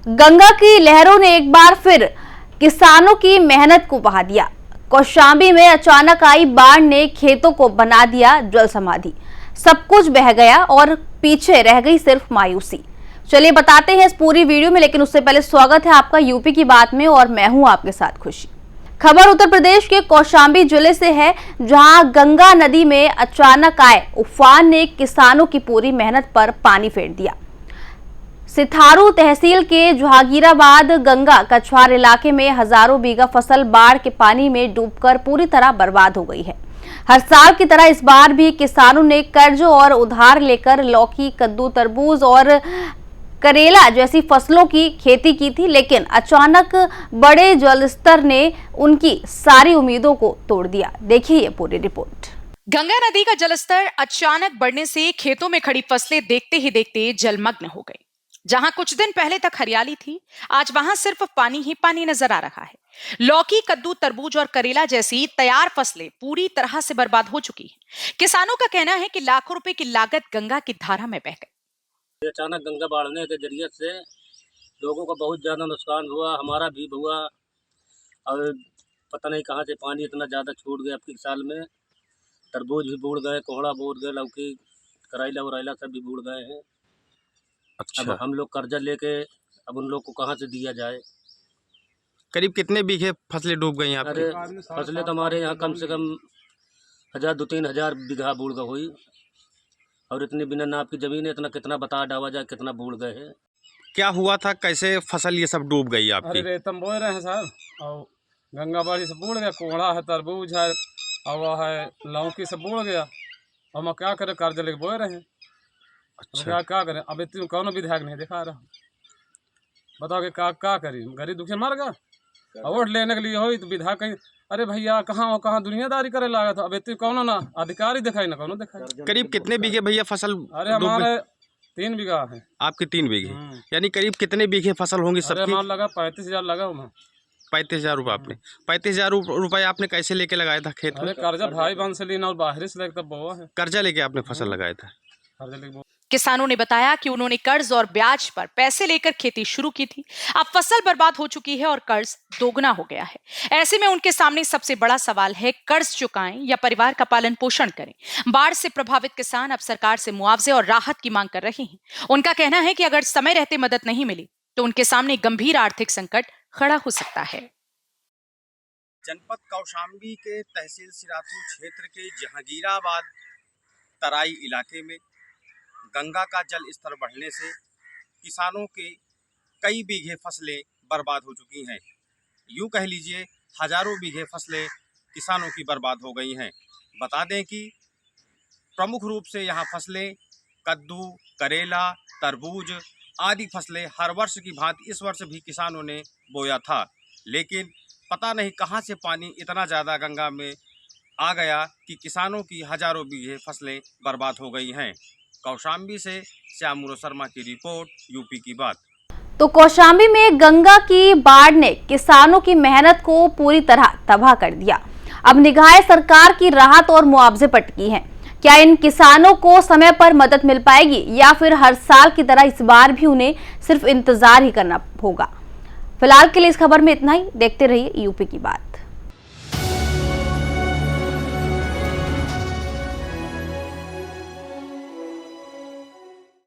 गंगा की लहरों ने एक बार फिर किसानों की मेहनत को बहा दिया। कौशांबी में अचानक आई बाढ़ ने खेतों को बना दिया जल समाधि। सब कुछ बह गया और पीछे रह गई सिर्फ मायूसी। चलिए बताते हैं इस पूरी वीडियो में, लेकिन उससे पहले स्वागत है आपका यूपी की बात में और मैं हूं आपके साथ खुशी। खबर उत्तर प्रदेश के कौशांबी जिले से है, जहां गंगा नदी में अचानक आए उफान ने किसानों की पूरी मेहनत पर पानी फेर दिया। सिथारू तहसील के जहांगीराबाद गंगा कछवार इलाके में हजारों बीघा फसल बाढ़ के पानी में डूबकर पूरी तरह बर्बाद हो गई है। हर साल की तरह इस बार भी किसानों ने कर्ज और उधार लेकर लौकी, कद्दू, तरबूज और करेला जैसी फसलों की खेती की थी, लेकिन अचानक बड़े जलस्तर ने उनकी सारी उम्मीदों को तोड़ दिया। देखिए ये पूरी रिपोर्ट। गंगा नदी का जलस्तर अचानक बढ़ने से खेतों में खड़ी फसलें देखते ही देखते जलमग्न हो गई। जहां कुछ दिन पहले तक हरियाली थी, आज वहां सिर्फ पानी ही पानी नजर आ रहा है। लौकी, कद्दू, तरबूज और करेला जैसी तैयार फसलें पूरी तरह से बर्बाद हो चुकी हैं। किसानों का कहना है कि लाखों रुपए की लागत गंगा की धारा में बह गई। अचानक गंगा बढ़ने के जरिए से लोगों को बहुत ज़्यादा नुकसान हुआ, हमारा भी हुआ। और पता नहीं कहाँ से पानी इतना ज़्यादा छूट गया। अब साल में तरबूज भी बूढ़ गए, कोहड़ा बूढ़ गए, लौकी, करेला वरेला सब भी बूढ़ गए हैं। अच्छा। अब हम लोग कर्जा लेके अब उन लोग को कहाँ से दिया जाए। करीब कितने बीघे फसलें डूब गई आपकी? अरे फसलें तो हमारे यहाँ कम से कम 1000-2000 बीघा बूढ़ गई हुई। और इतनी बिना नाप की जमीन है, इतना कितना बता डावा जाए कितना बूढ़ गए हैं। क्या हुआ था, कैसे फसल ये सब डूब गई आपकी? अरे रेतम बोए रहे हैं सर, और गंगा बाड़ी से बूढ़ गया। कोहड़ा है, तरबूज है, और वह है लौकी से बूढ़ गया। और मैं क्या करें, कर्ज लेके बोए रहे हैं। अच्छा। क्या करें, अब इतनी कौन विधायक नहीं दिखा रहा। बताओ कि क्या करी, गरीब दुखी मर गया। और वोट लेने के लिए हो तो विधायक कहीं, अरे भैया कहाँ हो, कहाँ दुनियादारी करे लगा था। अब इतनी कौन ना अधिकारी दिखाई ना कौन दिखाई। करीब कितने बीघे भैया फसल? अरे हमारे 3 बीघा है। आपके 3 बीघे, यानी करीब कितने बीघे फसल होंगी सबकी? हमारा लगा 35,000 लगा। 35,000 रुपये आपने? 35,000 रुपये आपने कैसे लेके लगाया था खेत में? अरे कर्जा भाई बहन से लेना और बाहर से लेकर तब बोआ है। कर्जा लेके आपने फसल लगाया था? कर्जा लेके। किसानों ने बताया कि उन्होंने कर्ज और ब्याज पर पैसे लेकर खेती शुरू की थी। अब फसल बर्बाद हो चुकी है और कर्ज दोगुना हो गया है। ऐसे में उनके सामने सबसे बड़ा सवाल है, कर्ज चुकाएं या परिवार का पालन पोषण करें। बाढ़ से प्रभावित किसान अब सरकार से मुआवजे और राहत की मांग कर रहे हैं। उनका कहना है कि अगर समय रहते मदद नहीं मिली तो उनके सामने गंभीर आर्थिक संकट खड़ा हो सकता है। जनपद कौशांबी के तहसील सिराथू क्षेत्र के जहांगीराबाद तराई इलाके में गंगा का जल स्तर बढ़ने से किसानों के कई बीघे फसलें बर्बाद हो चुकी हैं। यूँ कह लीजिए हजारों बीघे फसलें किसानों की बर्बाद हो गई हैं। बता दें कि प्रमुख रूप से यहाँ फसलें कद्दू, करेला, तरबूज आदि फसलें हर वर्ष की भांति इस वर्ष भी किसानों ने बोया था, लेकिन पता नहीं कहाँ से पानी इतना ज़्यादा गंगा में आ गया कि किसानों की हजारों बीघे फसलें बर्बाद हो गई हैं। कौशांबी से श्यामुरो शर्मा की रिपोर्ट, यूपी की बात। तो कौशांबी में गंगा की बाढ़ ने किसानों की मेहनत को पूरी तरह तबाह कर दिया। अब निगाहें सरकार की राहत और मुआवजे पर टिकी हैं। क्या इन किसानों को समय पर मदद मिल पाएगी या फिर हर साल की तरह इस बार भी उन्हें सिर्फ इंतजार ही करना होगा? फिलहाल के लिए इस खबर में इतना ही। देखते रहिए यूपी की बात।